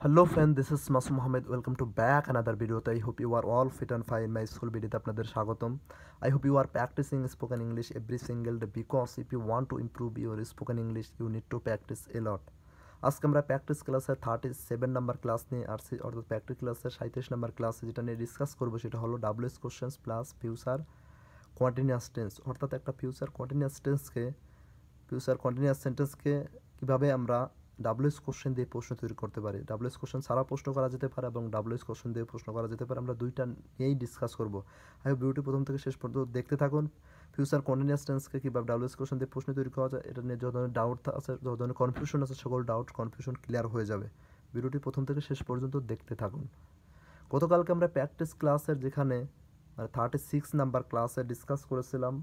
Hello friend, this is Masu Mohammed. Welcome to back another video. I hope you are all fit and fine. My school video আপনাদের স্বাগতম. I hope you are practicing spoken English every single day because if you want to improve your spoken English, you need to practice a lot. আজকে আমরা practice ক্লাসের 37 number class নিয়ে আসছি, অর্থাৎ practice ক্লাসের 37 number ক্লাসে যেটা নিয়ে ডিসকাস করবো সেটা হলো WH questions plus future continuous tense, অর্থাৎ একটা ফিউচার কন্টিনিউয়াস সেন্টেন্সকে কীভাবে আমরা WH কোশ্চেন দিয়ে প্রশ্ন তৈরি করতে পারি। WH কোশ্চেন ছাড়া প্রশ্ন করা যেতে পারে এবং WH কোশ্চেন দিয়ে প্রশ্ন করা যেতে পারে। আমরা দুইটা নিয়েই ডিসকাস করবো। ভিডিওটি প্রথম থেকে শেষ পর্যন্ত দেখতে থাকুন। ফিউচার কন্টিনিউয়াস টেন্সকে কীভাবে WH কোশ্চেন দিয়ে প্রশ্ন তৈরি করা যায়, এটা নিয়ে যত ধরনের ডাউট আছে, যত ধরনের কনফিউশন আছে, সকল ডাউট কনফিউশন ক্লিয়ার হয়ে যাবে। ভিডিওটি প্রথম থেকে শেষ পর্যন্ত দেখতে থাকুন। গতকালকে আমরা প্র্যাকটিস ক্লাসের যেখানে 36 নাম্বার ক্লাসে ডিসকাস করেছিলাম,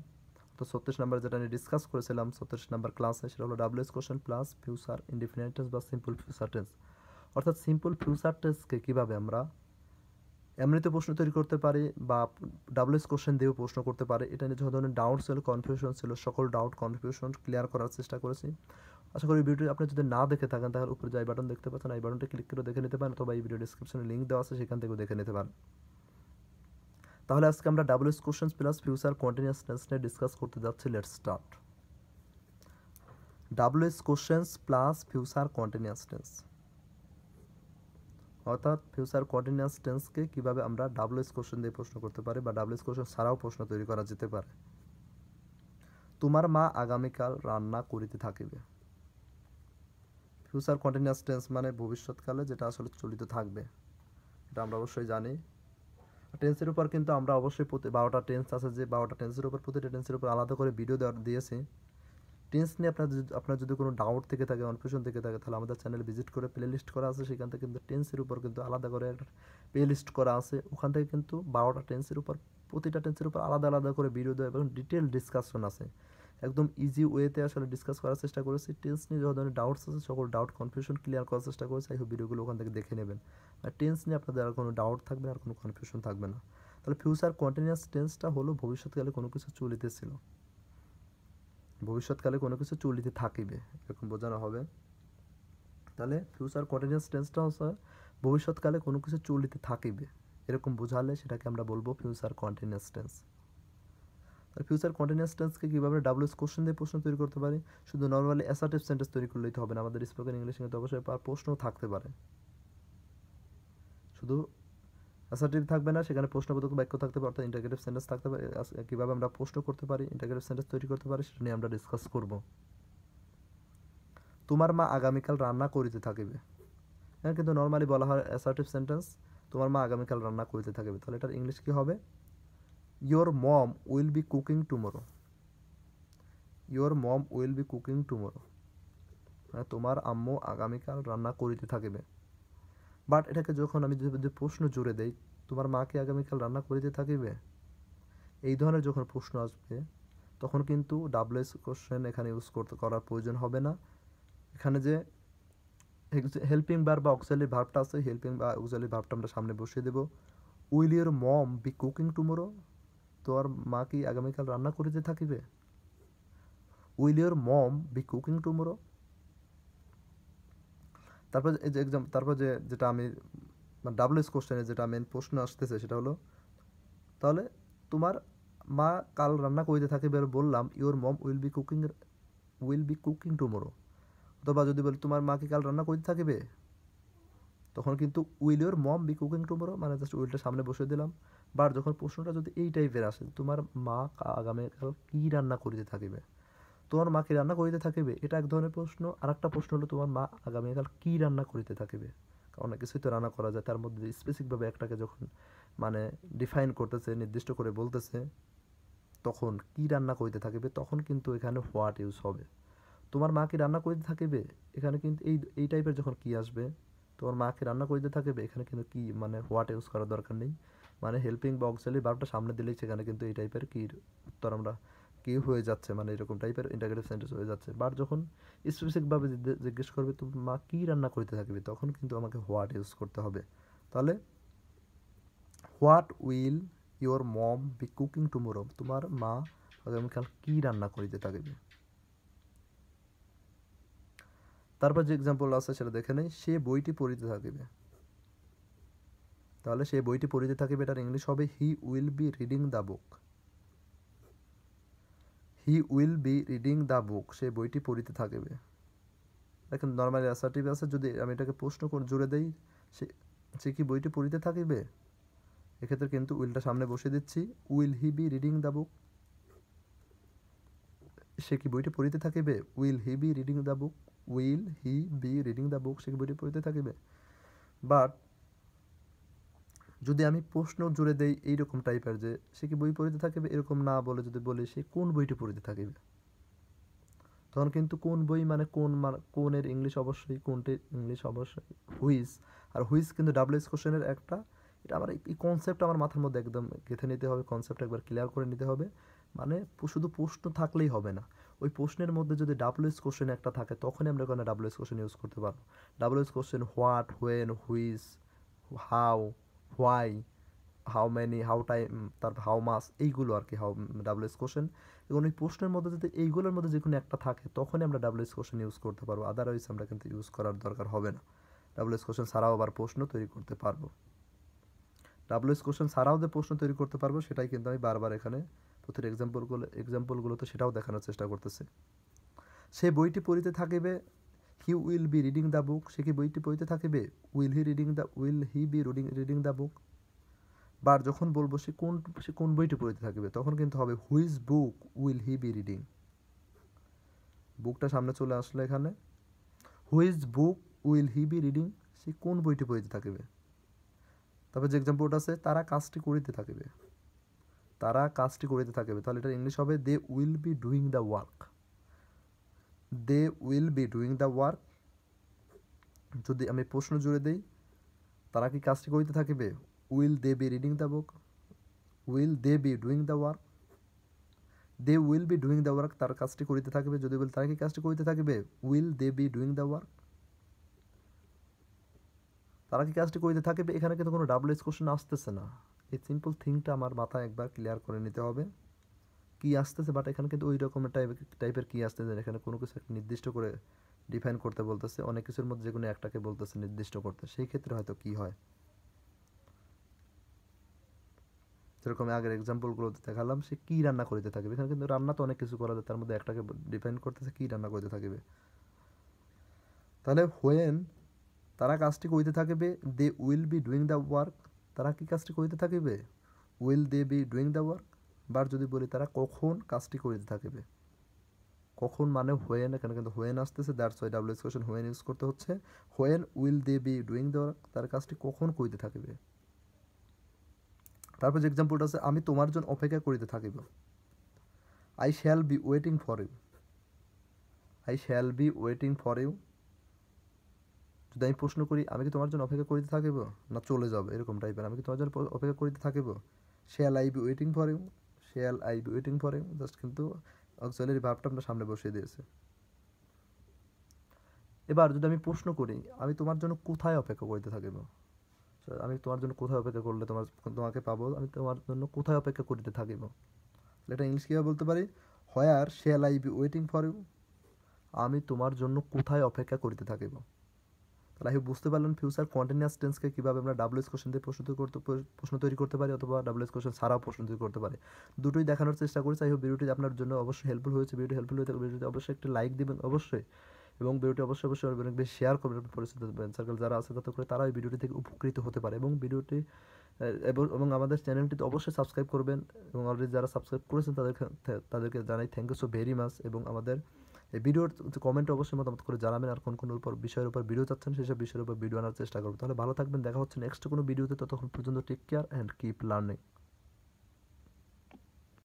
তো 36 নাম্বার যেটা নিয়ে ডিসকাস করেছিলাম 36 নাম্বার ক্লাসে, সেটা হলো WH question plus future indefinite tense বা সিম্পল ফিউচার টেন্স। অর্থাৎ সিম্পল ফিউচার টেন্সকে কীভাবে আমরা এমনিতে প্রশ্ন তৈরি করতে পারি বা WH কোশ্চেন দিয়েও প্রশ্ন করতে পারি, এটা নিয়ে যত ধরনের ডাউট ছিল, কনফিউশন ছিল, সকল ডাউট কনফিউশন ক্লিয়ার করার চেষ্টা করেছি। আশা করি ভিডিও আপনি যদি না দেখে থাকেন তাহলে উপরে যে আই বাটন দেখতে পাচ্ছেন, আই বাটনটা ক্লিক করে দেখে নিতে পারেন, অথবা এই ভিডিও ডিসক্রিপশনে লিঙ্ক দেওয়া আছে, সেখান থেকেও দেখে নিতে পারেন। তাহলে আজকে আমরা WH questions plus future continuous tense নিয়ে ডিসকাস করতে যাচ্ছি। Let's start. WH questions plus future continuous tense, অর্থাৎ ফিউচার কন্টিনিউয়াস টেন্সকে কীভাবে আমরা WH কোশ্চেন দিয়ে প্রশ্ন করতে পারি বা WH কোশ্চেন ছাড়াও প্রশ্ন তৈরি করা যেতে পারে। তোমার মা আগামীকাল রান্না করিতে থাকিবে। ফিউচার কন্টিনিউয়াস টেন্স মানে ভবিষ্যৎকালে যেটা আসলে চলিত থাকবে, এটা আমরা অবশ্যই জানি। টেন্সের উপর কিন্তু আমরা অবশ্যই 12টা টেন্স আছে, যে 12টা টেন্সের উপর প্রতিটা টেন্সের উপর আলাদা করে ভিডিও দিয়েছি। টেন্স নিয়ে আপনার যদি কোনো ডাউট থেকে থাকে, কনফিউশন থেকে থাকে, তাহলে আমাদের চ্যানেল ভিজিট করে প্লে লিস্ট করা আছে, সেখান থেকে কিন্তু টেন্সের উপর কিন্তু আলাদা করে একটা প্লে লিস্ট করা আছে। ওখান থেকে কিন্তু 12টা টেন্সের উপর প্রতিটা টেন্সের উপর আলাদা আলাদা করে ভিডিও দেওয়া এবং ডিটেল ডিসকাশন আছে। একদম ইজি ওয়েতে আসলে ডিসকাস করার চেষ্টা করেছি। টেন্স নিয়ে যত ধরনের ডাউটস আছে সকল ডাউট কনফিউশন ক্লিয়ার করার চেষ্টা করেছি। এই ভিডিওগুলো ওখান থেকে দেখে নেবেন। আর টেন্স নিয়ে আপনাদের আর কোনো ডাউট থাকবে না, আর কোনো কনফিউশন থাকবে না। তাহলে ফিউচার কন্টিনিউয়াস টেন্সটা হলো ভবিষ্যৎকালে কোনো কিছু চলিতে ছিল, ভবিষ্যৎকালে কোনো কিছু চলিতে থাকিবে, এরকম বোঝানো হবে। তাহলে ফিউচার কন্টিনিউয়াস টেন্সটা হচ্ছে ভবিষ্যৎকালে কোনো কিছু চলিতে থাকিবে, এরকম বোঝালে সেটাকে আমরা বলবো ফিউচার কন্টিনিউয়াস টেন্স। তাহলে ফিউচার কন্টিনিউয়াস টেন্সকে কীভাবে WH কোশ্চেন দিয়ে প্রশ্ন তৈরি করতে পারি? শুধু নর্মালি অ্যাসার্টিভ সেন্টেন্স তৈরি করলেই তো হবে না, আমাদের স্পোকেন ইংলিশে কিন্তু অবশ্যই প্রশ্নও থাকতে পারে। শুধু অ্যাসার্টিভ থাকবে না, সেখানে প্রশ্নবোধক বাক্য থাকতে পারে, অর্থাৎ ইন্টারগেটিভ সেন্টেন্স থাকতে পারে। কীভাবে আমরা প্রশ্ন করতে পারি, ইন্টারগেটিভ সেন্টেন্স তৈরি করতে পারি, সেটা নিয়ে আমরা ডিসকাস করব। তোমার মা আগামীকাল রান্না করিতে থাকিবে, হ্যাঁ, কিন্তু নর্মালি বলা হয় অ্যাসার্টিভ সেন্টেন্স, তোমার মা আগামীকাল রান্না করিতে থাকিবে। তাহলে এটার ইংলিশ কী হবে? Your mom will be cooking tomorrow. Your mom will be cooking tomorrow, মানে তোমার আম্মু আগামীকাল রান্না করিতে থাকিবে। বাট এটাকে যখন আমি যদি প্রশ্ন জুড়ে দেই, তোমার মা কি আগামীকাল রান্না করিতে থাকিবে, এই ধরনের যখন প্রশ্ন আসবে, তখন কিন্তু WH কোশ্চেন এখানে ইউজ করার প্রয়োজন হবে না। এখানে যে হেল্পিং ভার্ব বা অক্সিলারি ভার্বটা আছে, হেল্পিং বা অক্সিলারি ভার্বটা আমরা সামনে বসিয়ে দেবো। Will your mom be cooking tomorrow, তোর মা কি আগামীকাল রান্না করিতে থাকিবে। Will your mom be cooking tomorrow. তারপর এই যে এক্সাম, তারপর যেটা আমি WH কোশ্চেনে যেটা মেন প্রশ্ন আসতেছে সেটা হলো, তাহলে তোমার মা কাল রান্না করিতে থাকিবে, বললাম your mom will be cooking tomorrow. অথবা যদি বলি তোমার মা কি কাল রান্না করিতে থাকিবে, তখন কিন্তু will your mom be cooking tomorrow, মানে জাস্ট উইলটা সামনে বসিয়ে দিলাম। বাট যখন প্রশ্নটা যদি এই টাইপের আসে, তোমার মা আগামীকাল কী রান্না করিতে থাকিবে, তোমার মা কি রান্না করিতে থাকিবে, এটা এক ধরনের প্রশ্ন। আর একটা প্রশ্ন হলো তোমার মা আগামীকাল কী রান্না করিতে থাকিবে। অনেক কিছুই তো রান্না করা যায়, তার মধ্যে স্পেসিফিকভাবে একটাকে যখন মানে ডিফাইন করতেছে, নির্দিষ্ট করে বলতেছে, তখন কী রান্না করিতে থাকিবে, তখন কিন্তু এখানে হোয়াট ইউজ হবে। তোমার মা কি রান্না করিতে থাকিবে, এখানে কিন্তু এই টাইপের যখন কি আসবে, তোমার মা কি রান্না করিতে থাকিবে, এখানে কিন্তু কি মানে হোয়াট ইউজ করার দরকার নেই। মানে হেল্পিং বা অক্সিলারি ভার্বটা সামনে দিলেই সেখানে কিন্তু এই টাইপের কির উত্তর আমরা কি হয়ে যাচ্ছে, মানে এরকম টাইপের ইন্টারগেটিভ সেন্টেন্স হয়ে যাচ্ছে। বাট যখন স্পেসিফিকভাবে জিজ্ঞেস করবে তোমার মা কী রান্না করিতে থাকিবে, তখন কিন্তু আমাকে হোয়াট ইউজ করতে হবে। তাহলে what will your mom be cooking tomorrow, তোমার মা আগামীকাল কী রান্না করিতে থাকিবে। তারপর যে এক্সাম্পল আছে সেটা দেখে নেই, সে বইটি পড়িতে থাকিবে। তাহলে সে বইটি পড়িতে থাকিবে, এটার ইংলিশ হবে he will be reading the book. He will be reading the book, সে বইটি পড়িতে থাকিবে। এখন নর্মালি অ্যাসার্টিভ আছে, যদি আমি এটাকে প্রশ্ন করে জুড়ে দেই, সে সে কি বইটি পড়িতে থাকিবে, এক্ষেত্রে কিন্তু উইলটা সামনে বসে দিচ্ছি। Will he be reading the book, সে কি বইটি পড়িতে থাকিবে। Will he be reading the book, will he be reading the book, সে কি বইটি পড়িতে থাকিবে। বাট যদি আমি প্রশ্ন জুড়ে দেই এইরকম টাইপের, যে সে কি বই পড়িতে থাকিবে, এরকম না বলে যদি বলি সে কোন বইটি পড়িতে থাকিবে, তখন কিন্তু কোন বই মানে কোনের ইংলিশ অবশ্যই, কোনটির ইংলিশ অবশ্যই হুইজ। আর হুইজ কিন্তু ডাব্লিউএস কোশ্চেনের একটা, এটা আমার এই কনসেপ্ট আমার মাথার মধ্যে একদম গেঁথে নিতে হবে, কনসেপ্ট একবার ক্লিয়ার করে নিতে হবে। মানে শুধু প্রশ্ন থাকলেই হবে না, ওই প্রশ্নের মধ্যে যদি ডাব্লিউএস কোশ্চেন একটা থাকে তখনই আমরা ওখানে ডাব্লিউএস কোশ্চেন ইউজ করতে পারবো। WH question what, when, whose, how, why, how many, how time, তারপর হাউ মাস, এইগুলো আর কি ডাব্লিউএস কোশ্চেন। এবং এই প্রশ্নের মধ্যে যদি এইগুলোর মধ্যে যে কোনো একটা থাকে তখনই আমরা ডাব্লিউএস কোশ্চেন ইউজ করতে পারবো, আদারওয়াইজ আমরা কিন্তু ইউজ করার দরকার হবে না। ডাব্লিউএস কোশ্চেন ছাড়াও আবার প্রশ্ন তৈরি করতে পারবো। ডাব্লিউএস কোশ্চেন ছাড়াও যে প্রশ্ন তৈরি করতে পারবো সেটাই কিন্তু আমি বারবার এখানে প্রতিটি এক্সাম্পলগুলোতে সেটাও দেখানোর চেষ্টা করতেছি। সে বইটি পড়িতে থাকিবে, he will be reading the book, সে কি বইটি পড়িতে থাকিবে। Will he be reading the book. বার যখন বলবো সে কোন বইটি পড়িতে থাকিবে, তখন কিন্তু হবে which book will he be reading. বুকটা সামনে চলে আসলো এখানে, which book will he be reading, সে কোন বইটি পড়িতে থাকিবে। তারপর যে এক্সাম্পলটা আছে, তারা কাজটি করিতে থাকিবে। তারা কাজটি করিতে থাকিবে, তাহলে এটা ইংলিশ হবে they will be doing the work. They will be doing the work. যদি আমি প্রশ্ন জুড়ে দিই, তারা কি কাজটি করিতে থাকিবে, will they be reading the book, will they be doing the work. They will be doing the work, তার কাজটি করিতে থাকিবে। যদি বলি তারা কি কাজটি করিতে থাকিবে, will they be doing the work. তারা কি কাজটি করিতে থাকিবে, এখানে কিন্তু কোনো ডাব্লিউএস কোশ্চেন আসতেছে না। এই সিম্পল থিংটা আমার মাথায় একবার ক্লিয়ার করে নিতে হবে কি আসতেছে, বাট এখানে কিন্তু ওই রকমের টাইপের কি আসতেছে, এখানে কোনো কিছু একটা নির্দিষ্ট করে ডিফাইন করতে বলতেছে, অনেক কিছুর মধ্যে যে কোনো একটাকে বলতেছে নির্দিষ্ট করতে, সেই ক্ষেত্রে হয়তো কি হয়, যেরকম আগের এক্সাম্পলগুলোতে দেখালাম, সে কী রান্না করিতে থাকবে, এখানে কিন্তু রান্না তো অনেক কিছু করা যায়, তার মধ্যে একটাকে ডিফাইন করতেছে কী রান্না করিতে থাকিবে। তাহলে হোয়েন তারা কাজটি করিতে থাকিবে, they will be doing the work, তারা কি কাজটি করিতে থাকিবে, will they be doing the work. বার যদি বলি তারা কখন কাজটি করিতে থাকিবে, কখন মানে হোয়েন, এখানে কিন্তু হোয়েন আসতেছে, that's why WH question when use করতে হচ্ছে। When will they be doing the work, তার কাজটি কখন করিতে থাকিবে। তারপর যে এক্সাম্পলটা আছে, আমি তোমার জন্য অপেক্ষা করিতে থাকিব। I shall be waiting for you, I shall be waiting for you. যদি আমি প্রশ্ন করি, আমি কি তোমার জন্য অপেক্ষা করিতে থাকিব, না চলে যাবে, এরকম টাইপের, আমি কি তোমার জন্য অপেক্ষা করিতে থাকিব। Shall I be waiting for you, shall I be waiting for you, just কিন্তু অক্সিলারি ভার্বটা আমরা সামনে বসিয়ে দিয়েছে। এবার যদি আমি প্রশ্ন করি, আমি তোমার জন্য কোথায় অপেক্ষা করিতে থাকিব, আমি তোমার জন্য কোথায় অপেক্ষা করলে তোমাকে পাবো, আমি তোমার জন্য কোথায় অপেক্ষা করিতে থাকিব। এটা ইংলিশ কীভাবে বলতে পারি, where shall I be waiting for you, আমি তোমার জন্য কোথায় অপেক্ষা করিতে থাকিব। তাহলে আমি বুঝতে পারলেন ফিউচার কন্টিনিউয়াস টেন্সকে কীভাবে আমরা ডাব্লিউএস কোশ্চেন দিয়ে প্রশ্ন তৈরি করতে পারি, অথবা ডাব্লিউএস কোশ্চেন ছাড়াও প্রশ্ন তৈরি করতে পারি। দুটোই দেখানোর চেষ্টা করেছি। আই হোপ ভিডিওটি আপনার জন্য অবশ্যই হেল্পফুল হয়েছে। ভিডিওটি হেল্পফুল হয়ে থাকলে ভিডিওটি অবশ্যই একটি লাইক দিবেন অবশ্যই, এবং ভিডিওটি অবশ্যই অনেক বেশি শেয়ার করবেন পরিচিত সার্কেল যারা আছে, যাতে করে তারা এই ভিডিওটি থেকে উপকৃত হতে পারে। এবং ভিডিওটি এবং আমাদের চ্যানেলটিতে অবশ্যই সাবস্ক্রাইব করবেন, এবং অলরেডি যারা সাবস্ক্রাইব করেছেন তাদেরকে জানাই thank you so very much. এবং আমাদের এই ভিডিওর কমেন্টে অবশ্যই মতামত করে জানাবেন, আর কোন বিষয়ের উপর ভিডিও চাচ্ছেন সেসব বিষয়ের উপর ভিডিও আনার চেষ্টা করবো। তাহলে ভালো থাকবেন, দেখা হচ্ছে নেক্সট কোনো ভিডিওতে, ততক্ষণ পর্যন্ত take care and keep learning.